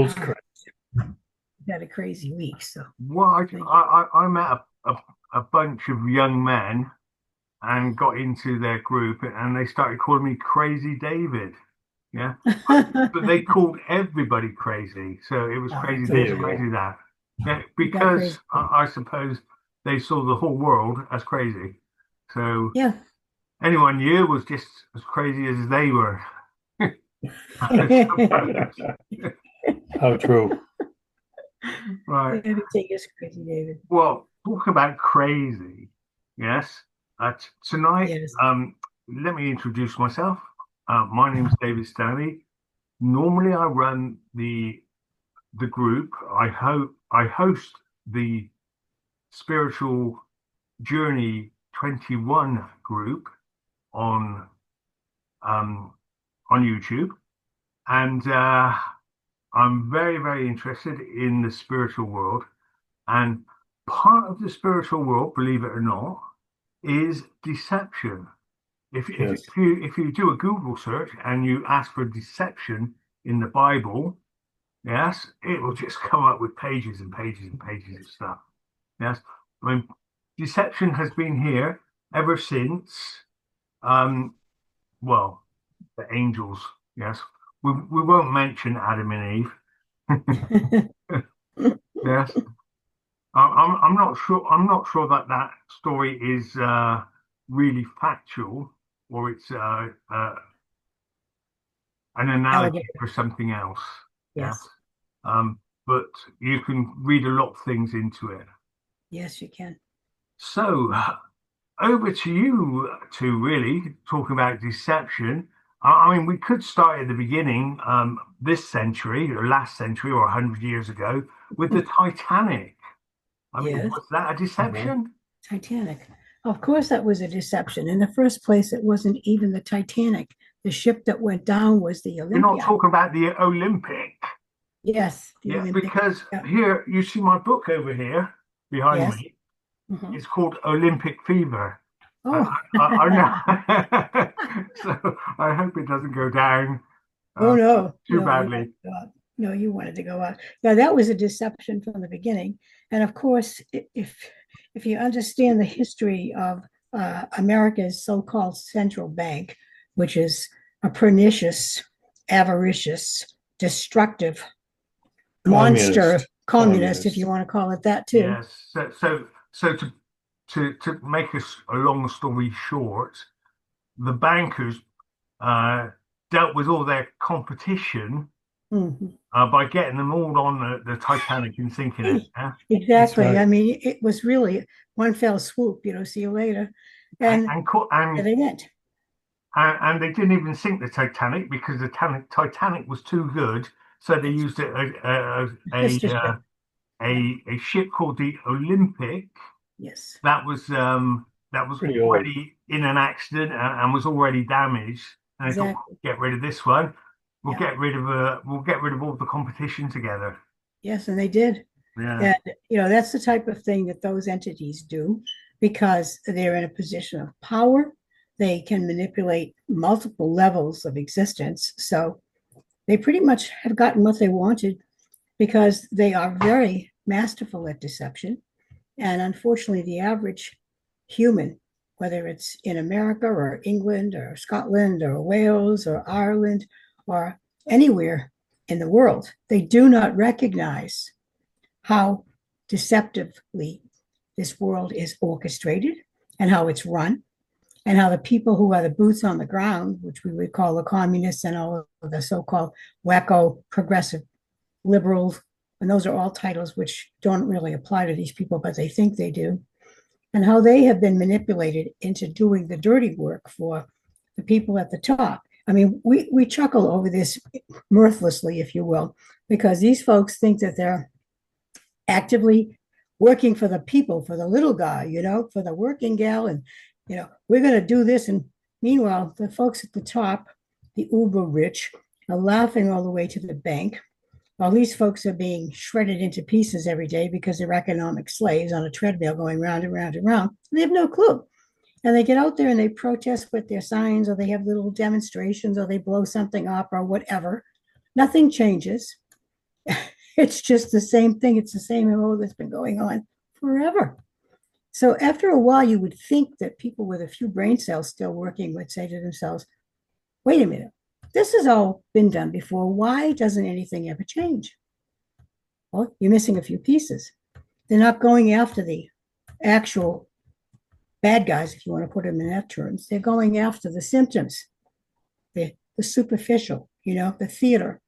world's crazy. Had a crazy week. So, Well, I met a bunch of young men and got into their group, and they started calling me Crazy David. Yeah, but they called everybody crazy. So it was oh, crazy that's There this, you okay. go. crazy that. Yeah, You got because crazy. I suppose they saw the whole world as crazy. So Yeah. anyone new was just as crazy as they were. I suppose. How true. Right. Everything is crazy, David. Well, talk about crazy. Yes. Tonight, Yes. let me introduce myself. My name is David Stanley. Normally, I run the group. I host the Spiritual Journey 21 group on um, on YouTube, and I'm very, very interested in the spiritual world. And part of the spiritual world, believe it or not, is deception. Yes. If you do a Google search and you ask for deception in the Bible, yes, it will just come up with pages and pages and pages of stuff. Yes, I mean, deception has been here ever since. Um, well, the angels. Yes, we won't mention Adam and Eve. Yes, I'm not sure. I'm not sure that that story is really factual, or it's an analogy Alligator. for something else. Yes. Yes. But you can read a lot of things into it. Yes, you can. So over to you to really talk about deception. I mean, we could start at the beginning, this century or last century or 100 years ago with the Titanic. I mean, Yes. was that a Mhm. deception? Titanic. Of course, that was a deception. In the first place, it wasn't even the Titanic. The ship that went down was the You're not Olympia. talking about the Olympic. Yes, the Yeah, Olympic. because Yeah. here you see my book over here behind Yes. me. Mhm. It's called Olympic Fever. Oh. I know. So I hope it doesn't go down Oh uh, no, too no, you wanted badly. to go out. No, you wanted to go out. Yeah, that was a deception from the beginning. And of course, if you understand the history of America's so-called central bank, which is a pernicious, avaricious, destructive monster Communist. communist, if you Communist. want to call it that too. Yes. So to make a long story short, the bankers uh, dealt with all their competition Mhm. by getting them all on the Titanic and sinking it. Yeah? Exactly. I Exactly. mean, it was really one fell swoop, see you later. And And and, co- there and they went. and they didn't even sink the Titanic because the Titanic was too good. So they That's used sister ship. Yeah. a ship called the Olympic Yes. that was Pretty old. already in an accident and was already damaged. And they thought, Exactly. get rid of this one. Yeah. We'll get rid of all the competition together. Yes, and they did. Yeah. And that's the type of thing that those entities do because they're in a position of power. They can manipulate multiple levels of existence. So they pretty much have gotten what they wanted because they are very masterful at deception. And unfortunately, the average human, whether it's in America or England or Scotland or Wales or Ireland or anywhere in the world, they do not recognize how deceptively this world is orchestrated and how it's run and how the people who are the boots on the ground, which we would call the communists and all of the so-called wacko progressive liberals, and those are all titles which don't really apply to these people, but they think they do, and how they have been manipulated into doing the dirty work for the people at the top. I mean, we chuckle over this mirthlessly, if you will, because these folks think that they're actively working for the people, for the little guy, for the working gal, and we're going to do this. And meanwhile, the folks at the top, the uber rich, are laughing all the way to the bank while these folks are being shredded into pieces every day because they're economic slaves on a treadmill going round and round and round. They have no clue. And they get out there and they protest with their signs, or they have little demonstrations, or they blow something up, or whatever. Nothing changes. It's just the same thing. It's the same MO that's been going on forever. So after a while, you would think that people with a few brain cells still working would say to themselves, wait a minute, this has all been done before. Why doesn't anything ever change? Well, you're missing a few pieces. They're not going after the actual bad guys, if you want to put them in that terms. They're going after the symptoms, the superficial, the theater.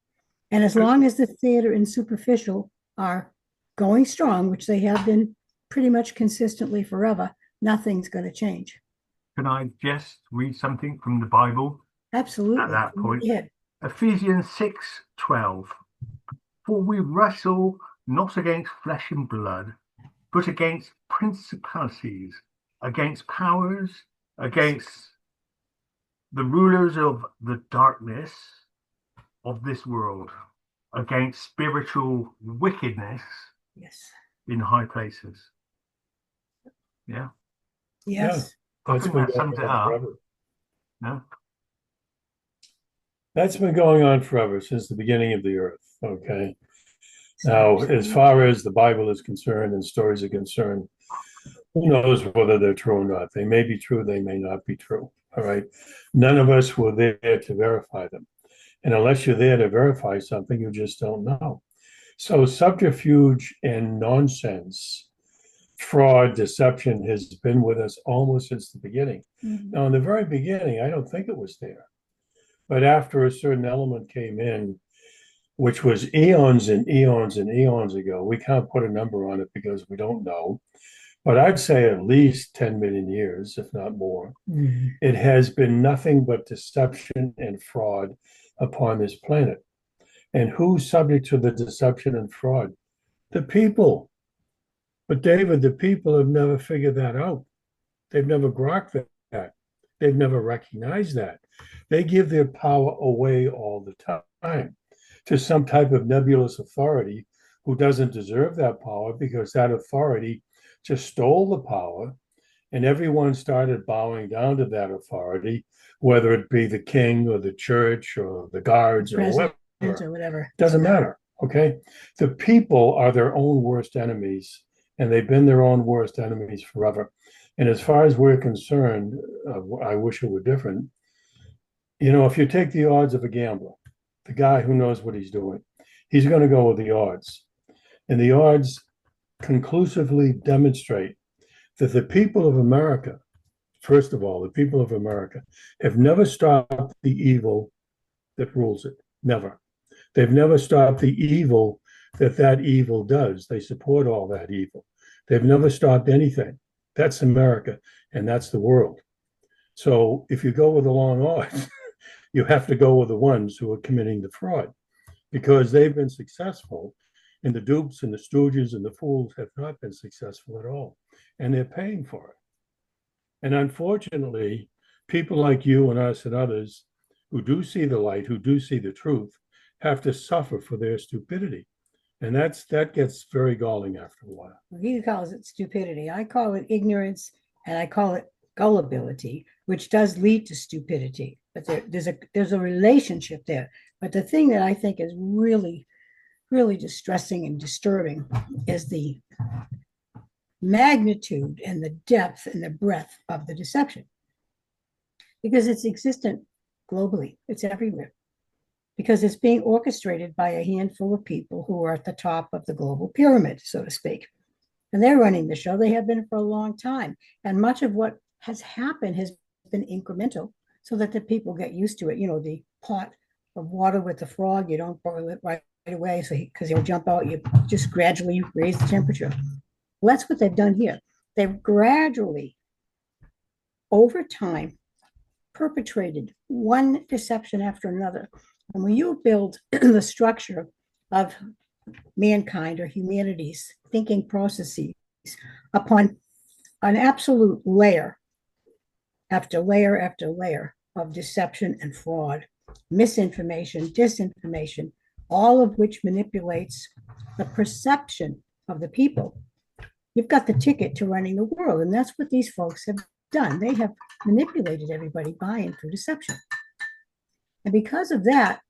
And as long as the theater and superficial are going strong, which they have been pretty much consistently forever, nothing's going to change. Can I just read something from the Bible? Absolutely. At that point, Yeah. Ephesians 6:12. For we wrestle not against flesh and blood, but against principalities, against powers, against the rulers of the darkness of this world, against spiritual wickedness Yes. in high places. Yeah. Yes. I That's think been that going sums it on up. forever. No? That's been going on forever, since the beginning of the earth. Okay. Now, as far as the Bible is concerned and stories are concerned, who knows whether they're true or not? They may be true, they may not be true. All right. None of us were there to verify them. And unless you're there to verify something, you just don't know. So subterfuge and nonsense, fraud, deception has been with us almost since the beginning. Mhm. Now, in the very beginning, I don't think it was there. But after a certain element came in, which was eons and eons and eons ago, we can't put a number on it because we don't know. But I'd say at least 10 million years, if not more. Mhm. It has been nothing but deception and fraud upon this planet. And who's subject to the deception and fraud? The people. But David, the people have never figured that out. They've never grokked that. They've never recognized that. They give their power away all the time to some type of nebulous authority who doesn't deserve that power because that authority just stole the power and everyone started bowing down to that authority, whether it be the king or the church or the guards or President whatever. or whatever. Doesn't matter. Okay. The people are their own worst enemies, and they've been their own worst enemies forever. And as far as we're concerned, I wish it were different. If you take the odds of a gambler, the guy who knows what he's doing, he's going to go with the odds. And the odds conclusively demonstrate that the people of America, first of all, the people of America have never stopped the evil that rules it. Never. They've never stopped the evil that evil does. They support all that evil. They've never stopped anything. That's America, and that's the world. So if you go with the long odds, you have to go with the ones who are committing the fraud because they've been successful, and the dupes and the stooges and the fools have not been successful at all, and they're paying for it. And unfortunately, people like you and us and others who do see the light, who do see the truth, have to suffer for their stupidity. And that gets very galling after a while. He calls it stupidity. I call it ignorance, and I call it gullibility, which does lead to stupidity. But there's a relationship there. But the thing that I think is really, really distressing and disturbing is the magnitude and the depth and the breadth of the deception. Because it's existent globally, it's everywhere. Because it's being orchestrated by a handful of people who are at the top of the global pyramid, so to speak. And they're running the show. They have been for a long time. And much of what has happened has been incremental so that the people get used to it. The pot of water with the frog, you don't boil it right away because he'll jump out. You just gradually raise the temperature. Well, that's what they've done here. They've gradually, over time, perpetrated one deception after another. And when you build the structure of mankind or humanity's thinking processes upon an absolute layer after layer after layer of deception and fraud, misinformation, disinformation, all of which manipulates the perception of the people, you've got the ticket to running the world. And that's what these folks have done. They have manipulated everybody buying through deception. And because of that,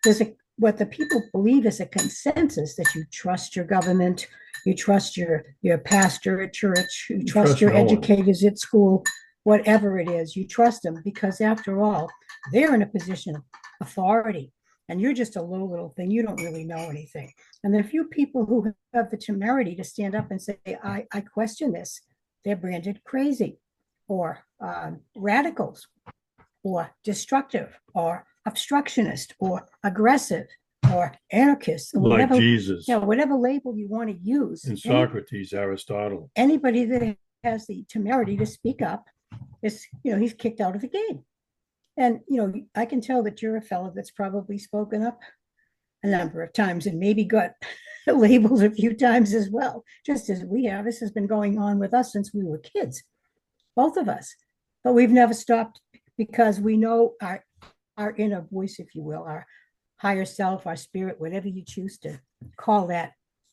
there's what the people believe is a consensus, that you trust your government, you trust your pastor at church, you trust your no one. educators at school, whatever it is, you trust them, because after all, they're in a position of authority, and you're just a low little thing. You don't really know anything. And the few people who have the temerity to stand up and say, I question this, they're branded crazy, or radicals, or destructive, or obstructionist, or aggressive, or anarchist, or Like whatever, Jesus whatever label you want to use. and Socrates, Aristotle. Anybody that has the temerity to speak up is, he's kicked out of the game. And, I can tell that you're a fellow that's probably spoken up a number of times and maybe got labeled a few times as well, just as we have. This has been going on with us since we were kids, both of us. But we've never stopped, because we know our inner voice, if you will, our higher self, our spirit, whatever you choose to call that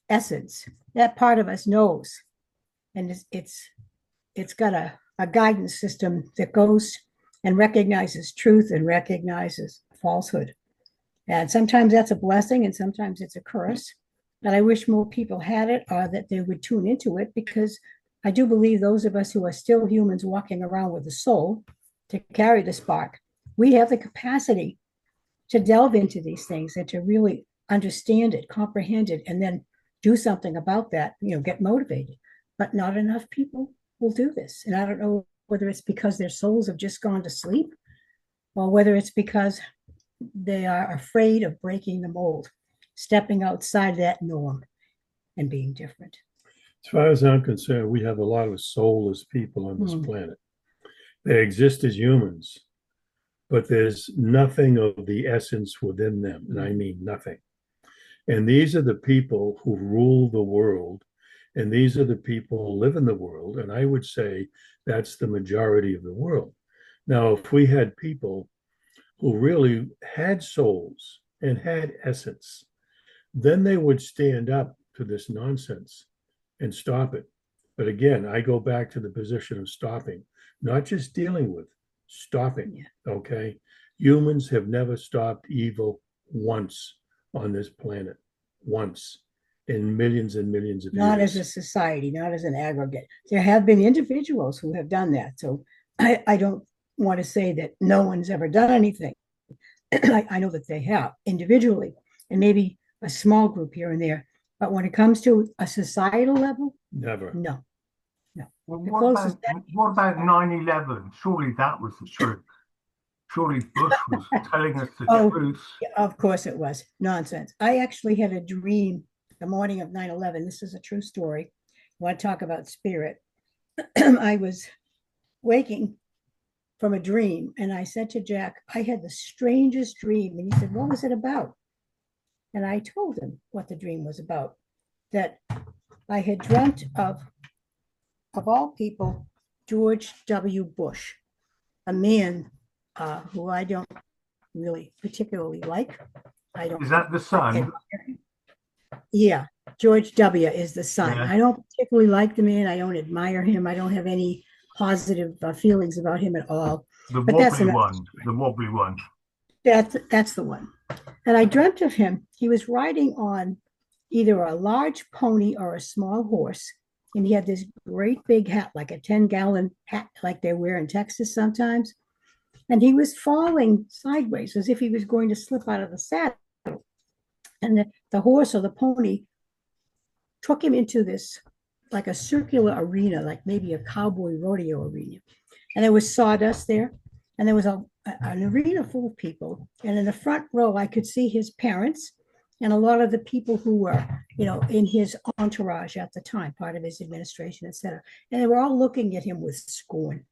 essence, that part of us knows. And it's got a guidance system that goes and recognizes truth and recognizes falsehood. And sometimes that's a blessing and sometimes it's a curse. And I wish more people had it, or that they would tune into it, because I do believe those of us who are still humans walking around with a soul to carry the spark, we have the capacity to delve into these things and to really understand it, comprehend it, and then do something about that, get motivated. But not enough people will do this. And I don't know whether it's because their souls have just gone to sleep, or whether it's because they are afraid of breaking the mold, stepping outside that norm and being different. As far as I'm concerned, we have a lot of soulless people on this planet. They exist as humans, but there's nothing of the essence within them. And I mean nothing. And these are the people who rule the world. And these are the people who live in the world. And I would say that's the majority of the world. Now, if we had people who really had souls and had essence, then they would stand up to this nonsense and stop it. But again, I go back to the position of stopping, not just dealing with, stopping. Yeah. Okay. Humans have never stopped evil once on this planet, once in millions and millions of years. Not as a society, not as an aggregate. There have been individuals who have done that. So I don't want to say that no one's ever done anything. I know that they have individually, and maybe a small group here and there. But when it comes to a societal level, never. No. Well, what about 9/11? Surely that was the truth. Surely Bush was telling us the truth. Of course it was. Nonsense. I actually had a dream the morning of 9/11. This is a true story. I want to talk about spirit. I was waking from a dream, and I said to Jack, I had the strangest dream. And he said, what was it about? And I told him what the dream was about, that I had dreamt of all people, George W. Bush, a man who I don't really particularly like. I don't. Is that the son? Yeah, George W. is the son. Yeah. I don't particularly like the man. I don't admire him. I don't have any positive feelings about him at all. The wobbly one. The wobbly one. That's the one. And I dreamt of him. He was riding on either a large pony or a small horse. And he had this great big hat, like a 10-gallon hat, like they wear in Texas sometimes. And he was falling sideways as if he was going to slip out of the saddle. And the horse or the pony took him into this, like a circular arena, like maybe a cowboy rodeo arena. And there was sawdust there. And there was an arena full of people. And in the front row, I could see his parents and a lot of the people who were, in his entourage at the time, part of his administration, et cetera. And they were all looking at him with scorn.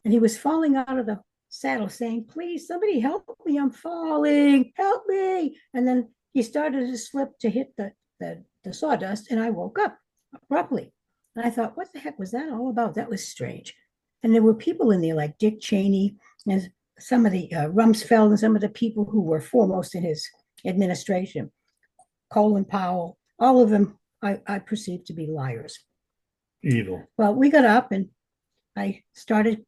And he was falling out of the saddle saying, please, somebody help me, I'm falling, help me. And then he started to slip to hit the sawdust, and I woke up abruptly. And I thought, what the heck was that all about? That was strange. And there were people in there like Dick Cheney and some of the Rumsfeld and some of the people who were foremost in his administration. Colin Powell, all of them I perceived to be liars. Evil. Well, we got up and I started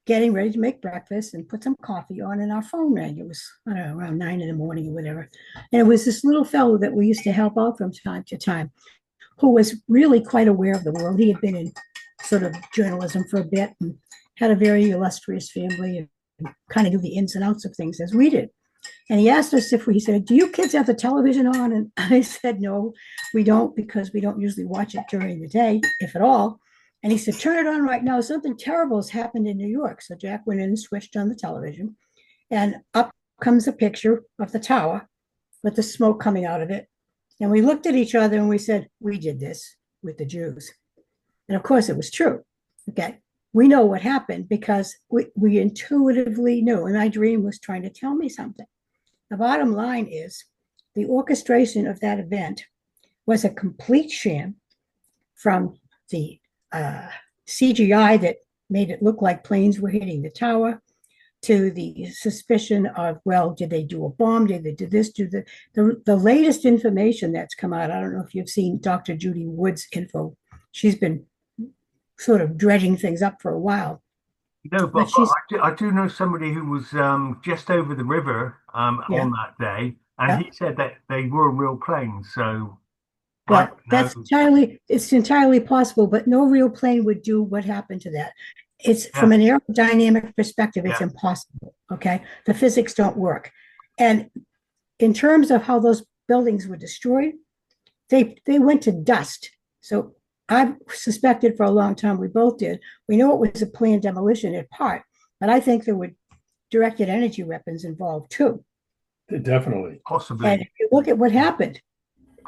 getting ready to make breakfast and put some coffee on, and our phone rang. It was, I don't know, around 9 in the morning or whatever. And it was this little fellow that we used to help out from time to time, who was really quite aware of the world. He had been in sort of journalism for a bit and had a very illustrious family and kind of knew the ins and outs of things as we did. And he asked us he said, do you kids have the television on? And I said, no, we don't, because we don't usually watch it during the day, if at all. And he said, turn it on right now. Something terrible has happened in New York. So Jack went in and switched on the television, and up comes a picture of the tower with the smoke coming out of it. And we looked at each other and we said, we did this with the Jews. And of course it was true. Okay. We know what happened because we intuitively knew, and my dream was trying to tell me something. The bottom line is the orchestration of that event was a complete sham, from the CGI that made it look like planes were hitting the tower, to the suspicion of, well, did they do a bomb? Did they do this? The latest information that's come out? I don't know if you've seen Dr. Judy Wood's info. She's been sort of dredging things up for a while. No, but I do know somebody who was just over the river on that day, and he said that they were real planes. So, well, it's entirely possible, but no real plane would do what happened to that. It's from an aerodynamic perspective, it's impossible. Okay, the physics don't work, and in terms of how those buildings were destroyed, they went to dust. So I've suspected for a long time, we both did. We know it was a planned demolition in part, but I think there were directed energy weapons involved too. Definitely. Possibly. And if you look at what happened,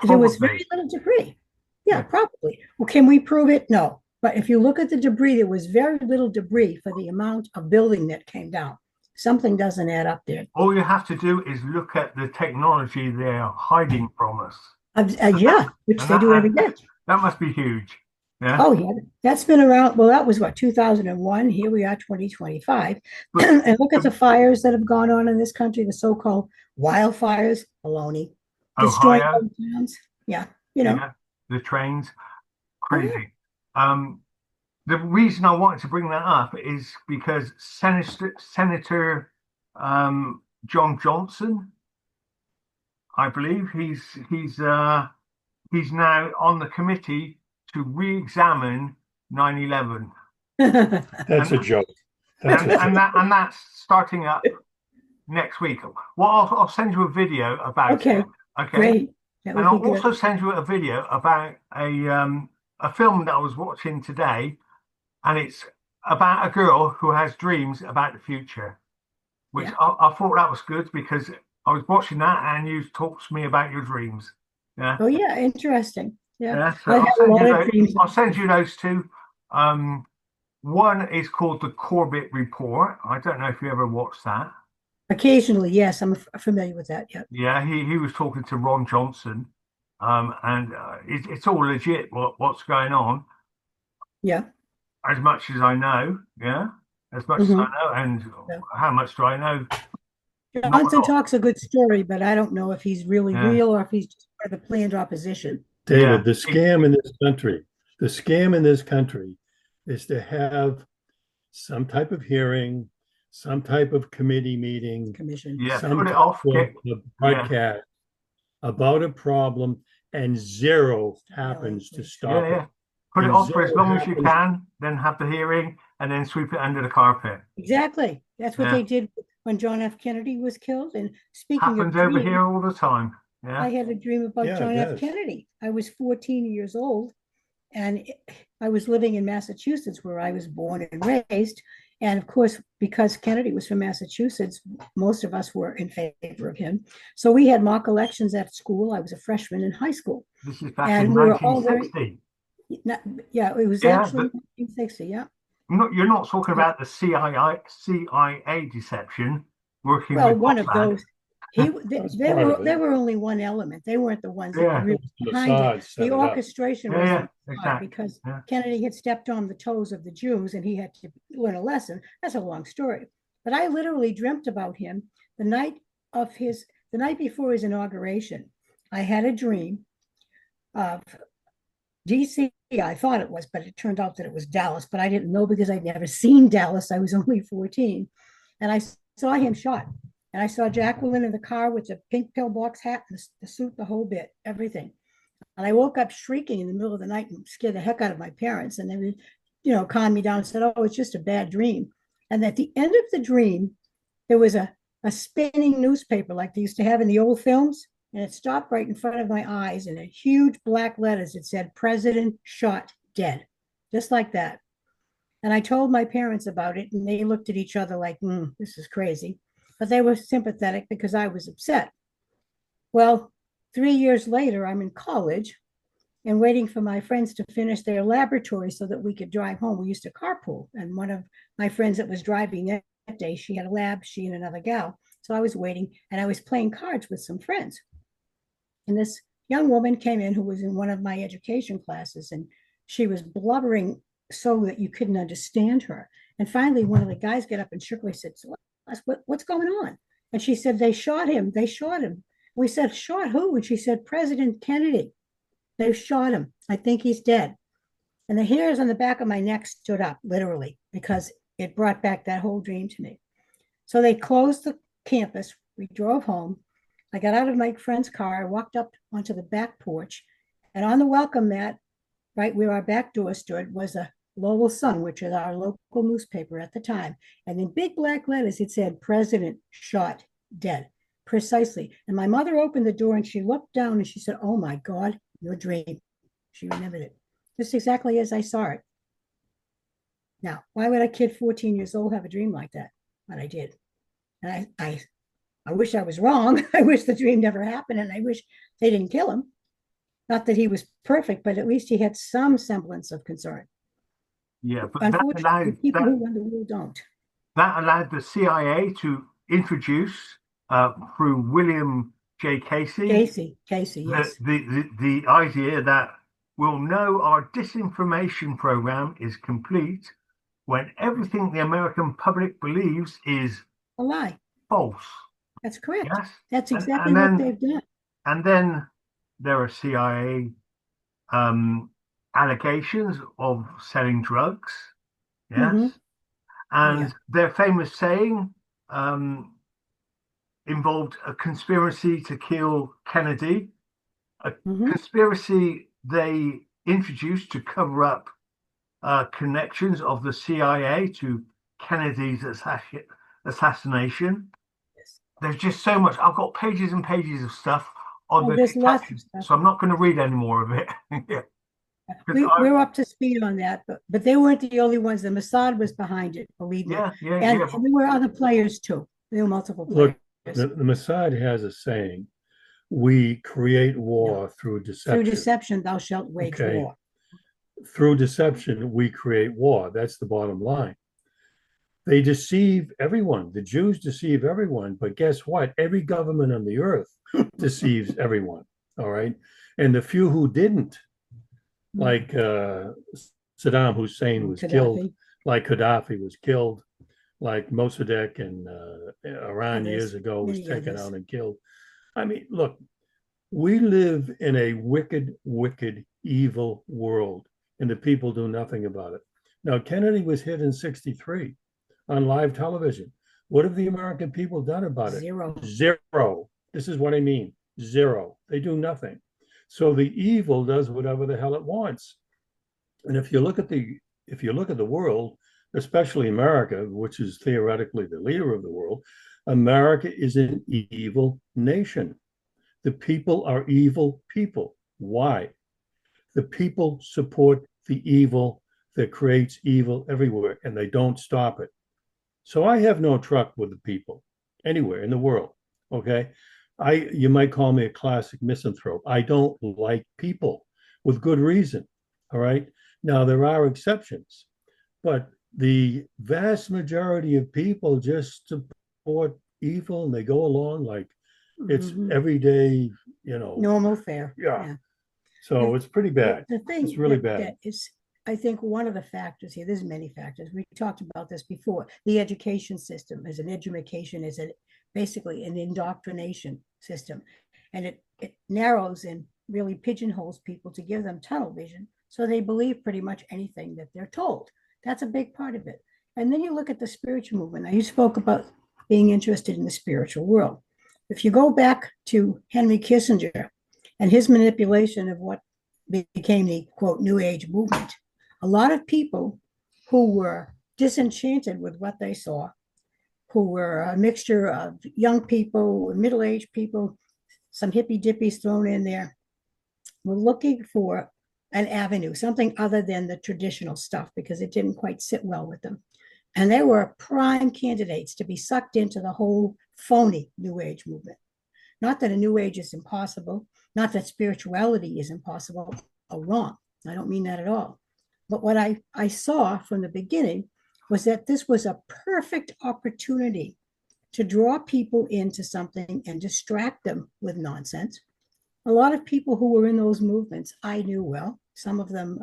there was very little debris. Yeah, probably. Well, can we prove it? No. But if you look at the debris, there was very little debris for the amount of building that came down. Something doesn't add up there. All you have to do is look at the technology they're hiding from us. Which they do every day. That must be huge. Yeah. Oh, yeah. That's been around. Well, that was what, 2001. Here we are, 2025. And look at the fires that have gone on in this country, the so-called wildfires. Baloney. Destroying towns. Yeah. The trains. Crazy. The reason I wanted to bring that up is because Senator John Johnson, I believe he's now on the committee to re-examine 9/11. That's a joke. And that's starting up next week. Well, I'll send you a video about it. Okay. Great. And I'll also send you a video about a film that I was watching today, and it's about a girl who has dreams about the future, which I thought that was good because I was watching that and you talked to me about your dreams. Yeah. Oh yeah, interesting. Yeah. So I'll send you those two. One is called The Corbett Report. I don't know if you ever watched that. Occasionally, yes, I'm familiar with that. Yeah. Yeah, he was talking to Ron Johnson, and it's all legit. What's going on? Yeah. As much as I know, as much as I know, and how much do I know? Johnson talks a good story, but I don't know if he's really real or if he's just part of the planned opposition. David, the scam in this country is to have some type of hearing, some type of committee meeting, commission, some type of broadcast about a problem, and zero happens to stop it. Put it off for as long as you can, then have the hearing, and then sweep it under the carpet. Exactly. That's what they did when John F. Kennedy was killed. And speaking happens over here all the time. Yeah. I had a dream about John F. Kennedy. I was 14 years old, and I was living in Massachusetts, where I was born and raised. And of course, because Kennedy was from Massachusetts, most of us were in favor of him. So we had mock elections at school. I was a freshman in high school. This is back in 1960. It was actually 1960. Yeah. You're not talking about the CIA deception working with one of those. There were only one element. They weren't the ones that were really behind it. The orchestration was because Kennedy had stepped on the toes of the Jews and he had to learn a lesson. That's a long story. But I literally dreamt about him the night before his inauguration. I had a dream of DC, I thought it was, but it turned out that it was Dallas. But I didn't know because I'd never seen Dallas. I was only 14. And I saw him shot. And I saw Jacqueline in the car with the pink pillbox hat, the suit, the whole bit, everything. And I woke up shrieking in the middle of the night and scared the heck out of my parents. And they would, calm me down and said, oh, it's just a bad dream. And at the end of the dream, there was a spinning newspaper like they used to have in the old films. And it stopped right in front of my eyes in a huge black letters. It said, President shot dead, just like that. And I told my parents about it, and they looked at each other like, this is crazy. But they were sympathetic because I was upset. Well, 3 years later, I'm in college and waiting for my friends to finish their laboratory so that we could drive home. We used to carpool. And one of my friends that was driving that day, she had a lab, she and another gal. So I was waiting and I was playing cards with some friends. And this young woman came in who was in one of my education classes, and she was blubbering so that you couldn't understand her. And finally, one of the guys got up and shook her. He said, so what's going on? And she said, they shot him. They shot him. We said, shot who? And she said, President Kennedy. They've shot him. I think he's dead. And the hairs on the back of my neck stood up, literally, because it brought back that whole dream to me. So they closed the campus. We drove home. I got out of my friend's car. I walked up onto the back porch. And on the welcome mat, right where our back door stood, was a Lowell Sun, which is our local newspaper at the time. And in big black letters, it said, President shot dead. Precisely. And my mother opened the door and she looked down and she said, oh my God, your dream. She remembered it just exactly as I saw it. Now, why would a kid 14 years old have a dream like that? But I did. And I wish I was wrong. I wish the dream never happened, and I wish they didn't kill him. Not that he was perfect, but at least he had some semblance of concern. Yeah, but unfortunately, people who run the world don't. That allowed the CIA to introduce, through William J. Casey, yes, the idea that we'll know our disinformation program is complete when everything the American public believes is a lie, false. That's correct. Yes, that's exactly what they've done. And then there are CIA allegations of selling drugs. Yes, and their famous saying involved a conspiracy to kill Kennedy, a conspiracy they introduced to cover up connections of the CIA to Kennedy's assassination. Yes. There's just so much. I've got pages and pages of stuff on the detective, so I'm not going to read any more of it. Yeah. We're up to speed on that, but they weren't the only ones. The Mossad was behind it, believe me. And there were other players too. There were multiple players. Look, the Mossad has a saying: "We create war through deception. Through deception, thou shalt wage war." Through deception, we create war. That's the bottom line. They deceive everyone. The Jews deceive everyone, but guess what? Every government on the earth deceives everyone. All right, and the few who didn't, like Saddam Hussein was killed, like Gaddafi was killed, like Mossadegh in Iran years ago was taken out and killed. I mean, look, we live in a wicked, wicked, evil world, and the people do nothing about it. Now, Kennedy was hit in '63 on live television. What have the American people done about it? Zero. This is what I mean. Zero. They do nothing. So the evil does whatever the hell it wants. And if you look at the world, especially America, which is theoretically the leader of the world, America is an evil nation. The people are evil people. Why? The people support the evil that creates evil everywhere, and they don't stop it. So I have no truck with the people anywhere in the world. Okay. You might call me a classic misanthrope. I don't like people with good reason. All right. Now, there are exceptions, but the vast majority of people just support evil and they go along like it's everyday, normal fare. Yeah. So it's pretty bad. The thing it's really bad. Is, I think one of the factors here, there's many factors. We talked about this before. The education system is basically an indoctrination system. And it narrows in really pigeonholes people to give them tunnel vision. So they believe pretty much anything that they're told. That's a big part of it. And then you look at the spiritual movement. Now, you spoke about being interested in the spiritual world. If you go back to Henry Kissinger and his manipulation of what became the quote New Age movement, a lot of people who were disenchanted with what they saw, who were a mixture of young people, middle-aged people, some hippy dippies thrown in there, were looking for an avenue, something other than the traditional stuff, because it didn't quite sit well with them. And they were prime candidates to be sucked into the whole phony New Age movement. Not that a New Age is impossible, not that spirituality is impossible or wrong. I don't mean that at all. But what I saw from the beginning was that this was a perfect opportunity to draw people into something and distract them with nonsense. A lot of people who were in those movements I knew well. Some of them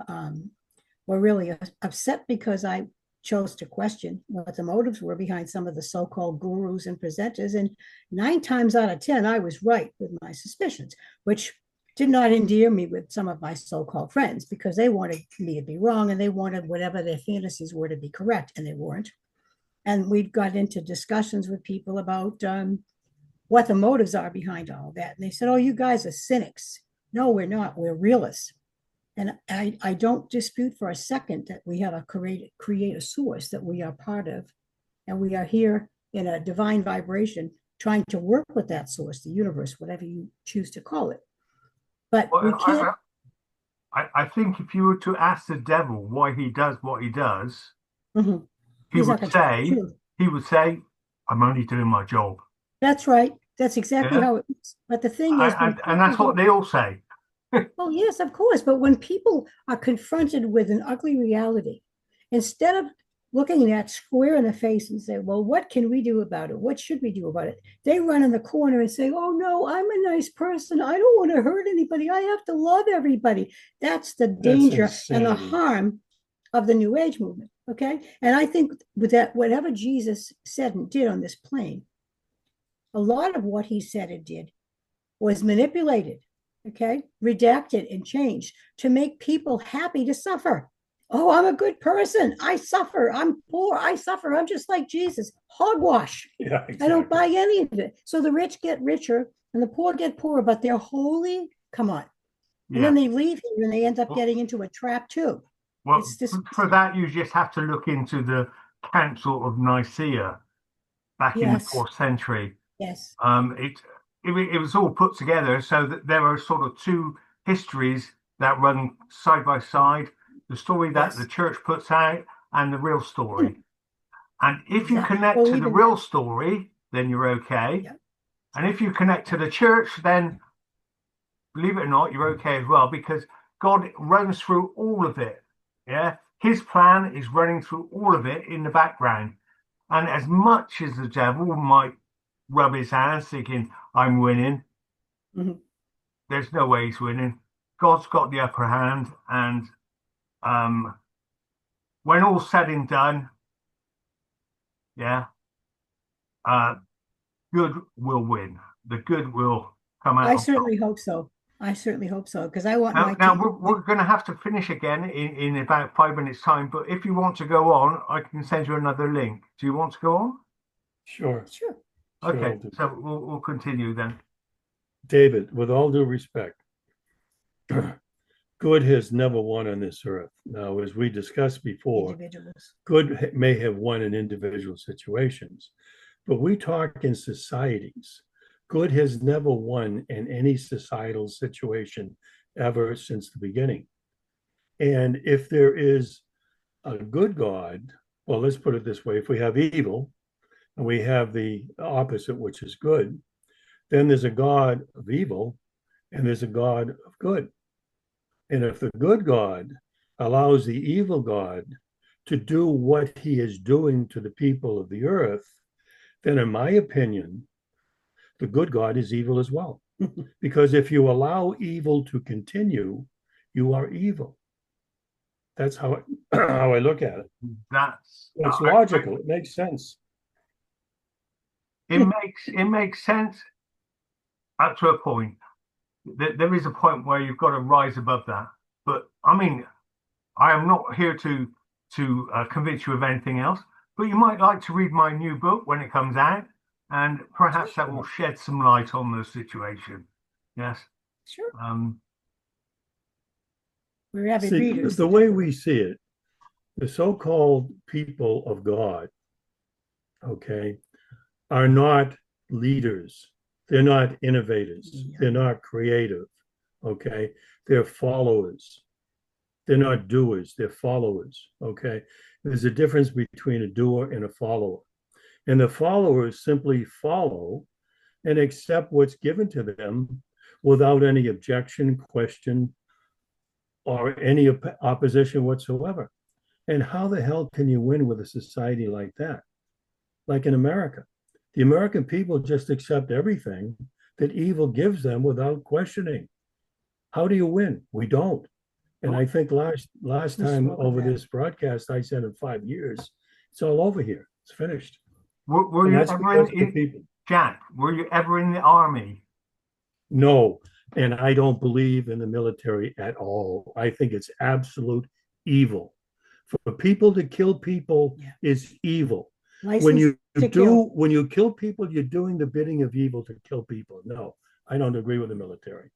were really upset because I chose to question what the motives were behind some of the so-called gurus and presenters. And 9 times out of 10, I was right with my suspicions, which did not endear me with some of my so-called friends, because they wanted me to be wrong and they wanted whatever their fantasies were to be correct, and they weren't. And we got into discussions with people about what the motives are behind all that. And they said, oh, you guys are cynics. No, we're not. We're realists. And I don't dispute for a second that we have a creator source that we are part of. And we are here in a divine vibration trying to work with that source, the universe, whatever you choose to call it. But we can't. I think if you were to ask the devil why he does what he does, Mhm. he would say, I'm only doing my job. That's right. That's exactly Yeah. how it is. But the thing is, and that's what they all say. well, yes, of course. But when people are confronted with an ugly reality, instead of looking at square in the face and say, well, what can we do about it? What should we do about it? They run in the corner and say, oh, no, I'm a nice person. I don't want to hurt anybody. I have to love everybody. That's the danger and the harm of the New Age movement. Okay. And I think with that, whatever Jesus said and did on this plane, a lot of what he said and did was manipulated, okay, redacted and changed to make people happy to suffer. Oh, I'm a good person. I suffer. I'm poor. I suffer. I'm just like Jesus. Hogwash. Yeah, exactly. I don't buy any of it. So the rich get richer and the poor get poorer, but they're holy. Come on. Yeah. And then they leave here and they end up getting into a trap too. Well, for that, you just have to look into the Council of Nicaea back in the 4th century. Yes. It was all put together so that there are sort of 2 histories that run side by side, the story that the church puts out and the real story. And if you connect to the real story, then you're okay. Yeah. And if you connect to the church, then believe it or not, you're okay as well, because God runs through all of it. Yeah. His plan is running through all of it in the background. And as much as the devil might rub his hands thinking, I'm winning, there's no way he's winning. God's got the upper hand. And when all's said and done, good will win. The good will come out. I certainly hope so. I certainly hope so, because I want now we're going to have to finish again in about 5 minutes time, but if you want to go on, I can send you another link. Do you want to go on? Sure. Okay, so we'll continue then. David, with all due respect, good has never won on this earth. Now, as we discussed before, good may have won in individual situations, but we talk in societies. Good has never won in any societal situation ever since the beginning. And if there is a good God, well, let's put it this way, if we have evil and we have the opposite, which is good, then there's a God of evil and there's a God of good. And if the good God allows the evil God to do what he is doing to the people of the earth, then in my opinion, the good God is evil as well. Because if you allow evil to continue, you are evil. That's how I look at it. It's logical. It makes sense. It makes sense up to a point. there is a point where you've got to rise above that. But I mean, I am not here to convince you of anything else. But you might like to read my new book when it comes out, and perhaps that will shed some light on the situation. Yes. Sure. Um, We're avid See, readers. the way we see it, the so-called people of God, okay, are not leaders. They're not innovators. Yeah. They're not creative. Okay. They're followers. They're not doers. They're followers. Okay. There's a difference between a doer and a follower. And the followers simply follow and accept what's given to them without any objection, question, or any opposition whatsoever. And how the hell can you win with a society like that? Like in America, the American people just accept everything that evil gives them without questioning. How do you win? We don't. And I think last time over this broadcast, I said in 5 years, it's all over here. It's finished. were And you that's ever because the people. Jack? Were you ever in the army? No, and I don't believe in the military at all. I think it's absolute evil. For people to kill people is evil. When you kill people, you're doing the bidding of evil to kill people. No, I don't agree with the military.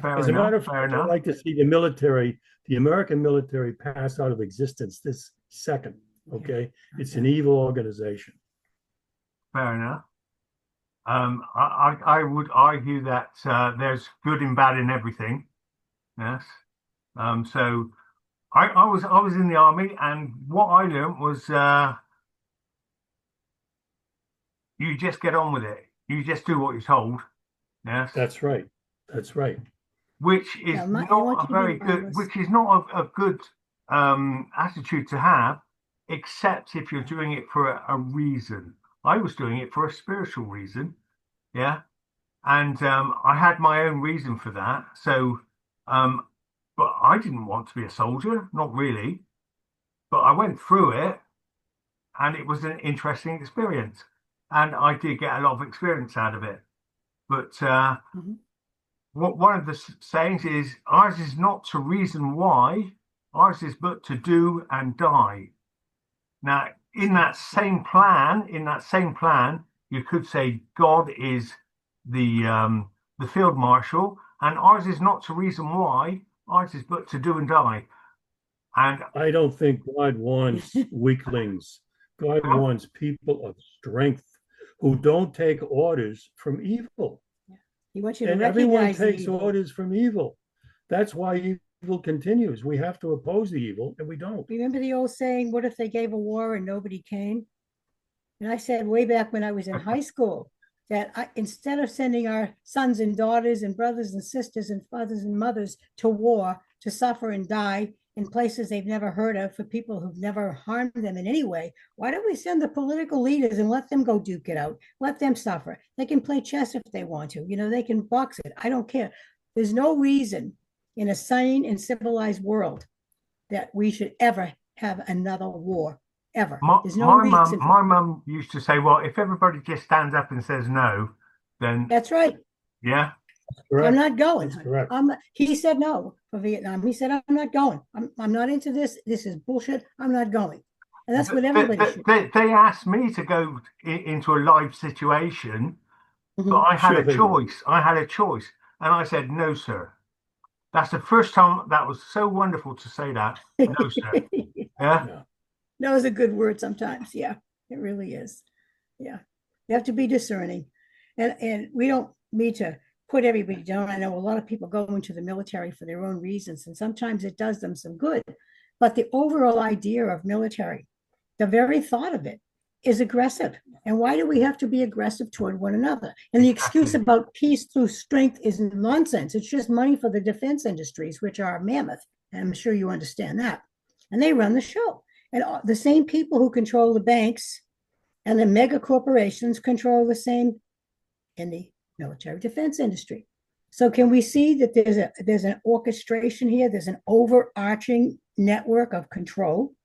As a matter of fact, I'd like to see the military, the American military, pass out of existence this second. Okay, it's an evil organization. Fair enough. I would argue that there's good and bad in everything. Yes. So I was in the army, and what I learned was you just get on with it. You just do what you're told. Yes. That's right. That's right. Which is not a very good, which is not a good attitude to have, except if you're doing it for a reason. I was doing it for a spiritual reason. Yeah. And I had my own reason for that. So, but I didn't want to be a soldier, not really. But I went through it, and it was an interesting experience. And I did get a lot of experience out of it. But one of the sayings is, ours is not to reason why, ours is but to do and die. Now, in that same plan, you could say God is the field marshal, and ours is not to reason why, ours is but to do and die. And I don't think God wants weaklings. God wants people of strength who don't take orders from evil. He wants you to and everyone takes orders from evil. That's why evil continues. We have to oppose the evil, and we don't. Remember the old saying, what if they gave a war and nobody came? And I said way back when I was in high school that instead of sending our sons and daughters and brothers and sisters and fathers and mothers to war to suffer and die in places they've never heard of for people who've never harmed them in any way, why don't we send the political leaders and let them go duke it out? Let them suffer. They can play chess if they want to. They can box it. I don't care. There's no reason in a sane and civilized world that we should ever have another war. Ever. There's no reason. My mum used to say, well, if everybody just stands up and says no, then that's right. Yeah. I'm not going. He said no for Vietnam. He said, I'm not going. I'm not into this. This is bullshit. I'm not going. And that's what everybody should do. They asked me to go into a live situation, but I had a choice. I had a choice. And I said, no, sir. That's the first time that was so wonderful to say that. No, sir. Yeah. No is a good word sometimes. Yeah, it really is. Yeah. You have to be discerning. And we don't need to put everybody down. I know a lot of people go into the military for their own reasons, and sometimes it does them some good. But the overall idea of military, the very thought of it, is aggressive. And why do we have to be aggressive toward one another? And the excuse about peace through strength is nonsense. It's just money for the defense industries, which are mammoth. And I'm sure you understand that. And they run the show. And the same people who control the banks and the mega corporations control the same in the military defense industry. So can we see that there's an orchestration here? There's an overarching network of control.